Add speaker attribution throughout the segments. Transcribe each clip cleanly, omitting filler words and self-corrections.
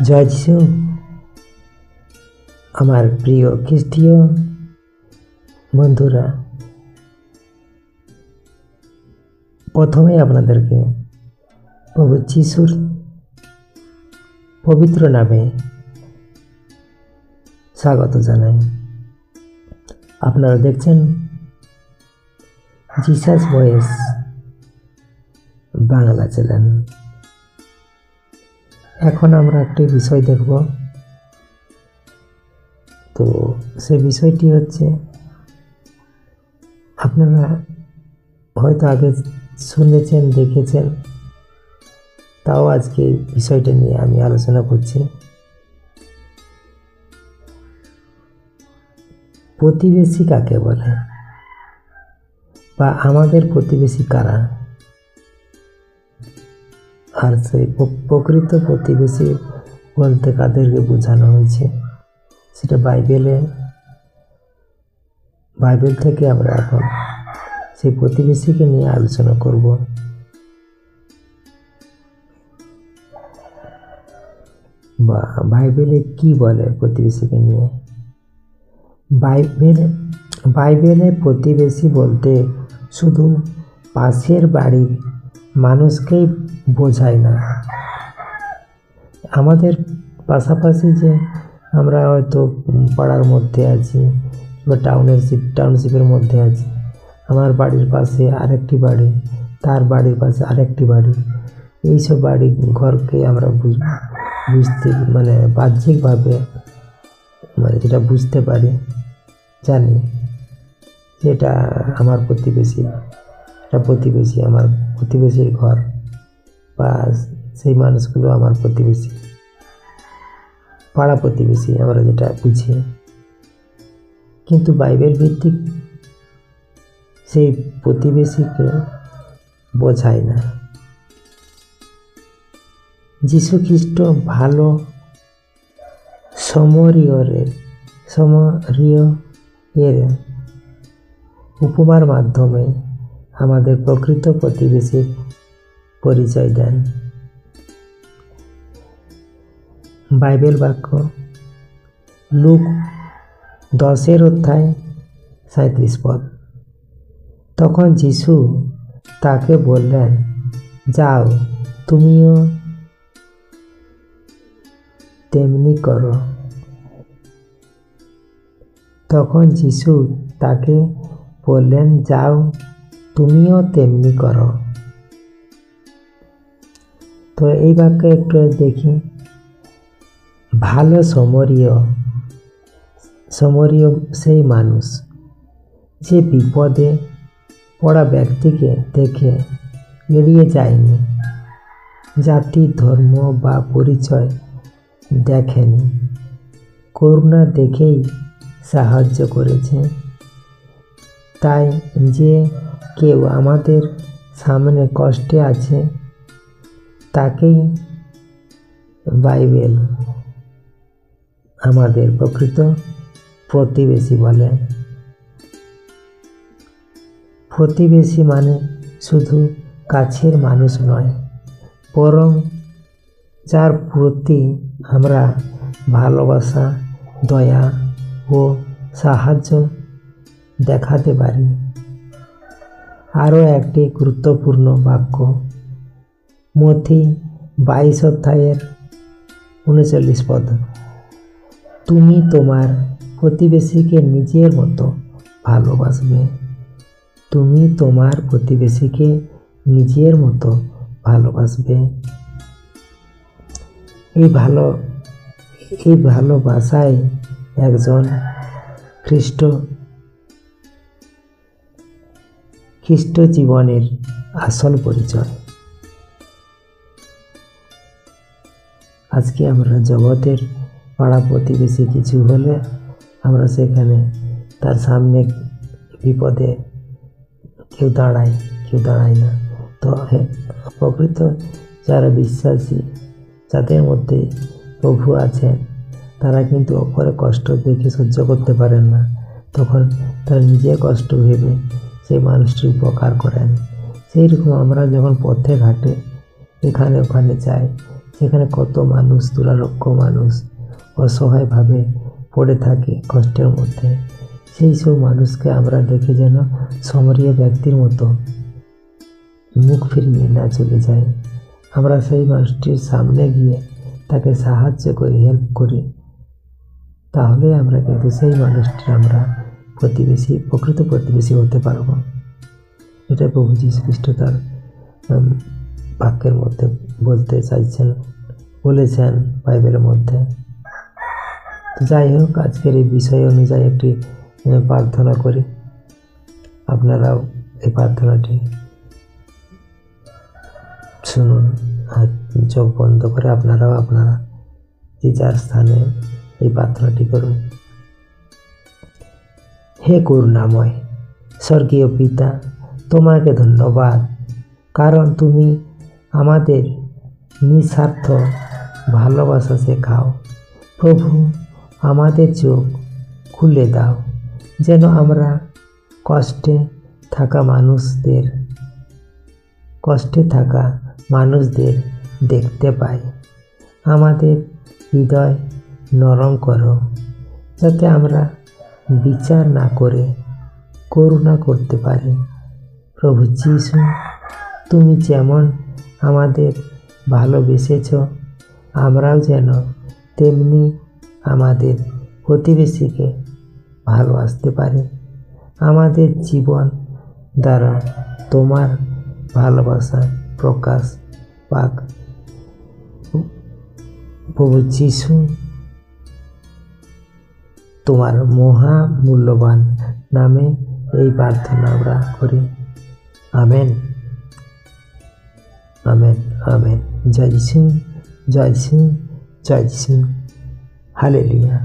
Speaker 1: জয় যিশু। আমার প্রিয় খ্রিস্টীয় বন্ধুরা, প্রথমে আপনাদেরকে প্রভু যিশুর পবিত্র নামে স্বাগত জানাই। আপনারা দেখছেন জিসাস ভয়েস বাংলা চ্যানেল। এখন আমরা একটি বিষয় দেখব। তো সে বিষয়টি হচ্ছে, আপনারা হয়তো আগে শুনেছেন, দেখেছেন, তাও আজকে এই বিষয়টা নিয়ে আমি আলোচনা করছি। প্রতিবেশী কাকে বলে, বা আমাদের প্রতিবেশী কারা, আর সেই প্রকৃত প্রতিবেশী বলতে কাদেরকে বোঝানো হয়েছে, সেটা বাইবেল থেকে আমরা এখন সেই প্রতিবেশীকে নিয়ে আলোচনা করব। বা বাইবেলে কি বলে প্রতিবেশীকে নিয়ে। বাইবেলে প্রতিবেশী বলতে শুধু পাশের বাড়ির মানুষকেই বোঝায় না। আমাদের পাশাপাশি যে আমরা হয়তো পাড়ার মধ্যে আছি বা টাউনশিপের মধ্যে আছি, আমার বাড়ির পাশে আরেকটি বাড়ি, তার বাড়ির পাশে আরেকটি বাড়ি, এইসব বাড়ি ঘরকে আমরা বুঝতে বাহ্যিকভাবে যেটা বুঝতে পারি, জানি যেটা আমার প্রতিবেশী, আমার প্রতিবেশীর ঘর, বা সেই মানুষগুলো আমার প্রতিবেশী, পাড়া প্রতিবেশী আমরা যেটা বুঝি। কিন্তু বাইবেল ভিত্তিক সেই প্রতিবেশীকে বোঝায় না। যীশু খ্রিস্ট ভালো সমরীয়ের উপমার মাধ্যমে আমাদের প্রকৃত প্রতিবেশীর পরিচয় দেন। বাইবেল বাক্য লুক 10:37। তখন যিশু তাকে বললেন, যাও, তুমিও তেমনি করো। তখন যিশু তাকে বললেন, যাও, তুমিও তেমনি করো। তো এই বাক্যে একটু দেখি। ভালো সমরীয় সেই মানুষ যে বিপদে পড়া ব্যক্তিকে দেখে এড়িয়ে যায়নি, জাতি, ধর্ম বা পরিচয় দেখেনি, করুণা দেখেই সাহায্য করেছে। তাই যে কেউ আমাদের সামনে কষ্টে আছে, তাকেই বাইবেল আমাদের প্রকৃত প্রতিবেশী বলে। প্রতিবেশী মানে শুধু কাছের মানুষ নয়, বরং যার প্রতি আমরা ভালোবাসা, দয়া ও সাহায্য দেখাতে পারি। আরও একটি গুরুত্বপূর্ণ বাক্য, মথি 22:39। তুমি তোমার প্রতিবেশীকে নিজের মতো ভালোবাসবে। তুমি তোমার প্রতিবেশীকে নিজের মতো ভালোবাসবে। এই ভালোবাসায় একজন খ্রিস্ট জীবনের আসল পরিচয়। আজকে আমরা জগতের পাড়া প্রতিবেশী কিছু হলে আমরা সেখানে তার সামনে বিপদে কেউ দাঁড়ায় না। তো প্রকৃত যারা বিশ্বাসী, যাদের মধ্যে প্রভু আছেন, তারা কিন্তু অপরের কষ্ট দেখে সহ্য করতে পারেন না। তখন তারা নিজের কষ্ট ভেবে সেই মানুষটির উপকার করেন। সেই রকম আমরা যখন পথে ঘাটে এখানে ওখানে যাই, সেখানে কত মানুষ, দুরারোগ্য মানুষ অসহায়ভাবে পড়ে থাকে কষ্টের মধ্যে। সেই সব মানুষকে আমরা দেখে যেন সমরীয় ব্যক্তির মতো মুখ ফিরিয়ে না চলে যাই। আমরা সেই মানুষটির সামনে গিয়ে তাকে সাহায্য করি, হেল্প করি, তাহলে আমরা কিন্তু সেই মানুষটির আমরা প্রতিবেশী, প্রকৃত প্রতিবেশী হতে পারব। এটা প্রভু যীশু খ্রিস্ট তার বাক্যের মধ্যে বলতে চাইছেন, বলেছেন বাইবেলের মধ্যে। তো যাই হোক, আজকের এই বিষয় অনুযায়ী একটি প্রার্থনা করি। আপনারাও এই প্রার্থনাটি শুনুন আর চোখ বন্ধ করে আপনারা যে যার স্থানে এই প্রার্থনাটি করুন। হে করুণাময় স্বর্গীয় পিতা, তোমাকে ধন্যবাদ, কারণ তুমি আমাদের নিঃস্বার্থ ভালোবাসা শেখাও। প্রভু, আমাদের চোখ খুলে দাও যেন আমরা কষ্টে থাকা মানুষদের দেখতে পাই। আমাদের হৃদয় নরম করো, যাতে আমরা বিচার না করে করুণা করতে পারি। প্রভু যীশু, তুমি যেমন আমাদের ভালোবেসেছ, আমরাও যেন তেমনি আমাদের প্রতিবেশীকে ভালোবাসতে পারি। আমাদের জীবন দ্বারা তোমার ভালোবাসা প্রকাশ পাক। প্রভু যীশু, তোমার মহামূল্যবান নামে এই প্রার্থনা আমরা করি। Amen, amen, amen. জয় যিশু, জয় যিশু, জয় যিশু। Hallelujah,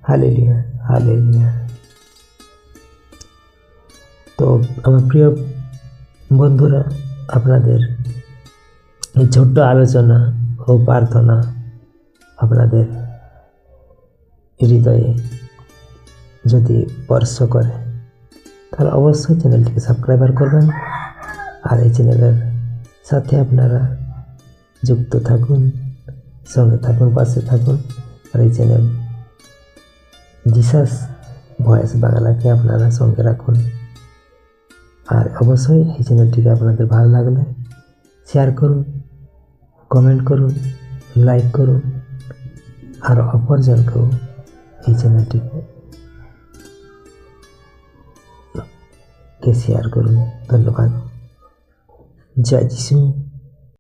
Speaker 1: hallelujah, hallelujah. তো আমার প্রিয় বন্ধুরা, আপনাদের এই ছোট্ট আলোচনা ও প্রার্থনা আপনাদের হৃদয়ে যদি স্পর্শ করে, তাহলে অবশ্যই চ্যানেলটিকে সাবস্ক্রাইব করবেন। আর এই চ্যানেলের সাথে আপনারা যুক্ত থাকুন, সঙ্গে থাকুন, পাশে থাকুন। আর এই চ্যানেল জিসাস ভয়েস বাংলাকে আপনারা সঙ্গে রাখুন। আর অবশ্যই এই চ্যানেলটিকে আপনাদের ভালো লাগলে শেয়ার করুন, কমেন্ট করুন, লাইক করুন, আর অপরজনকেও এই চ্যানেলটিকে শেয়ার করুন। ধন্যবাদ। জয় যিশু।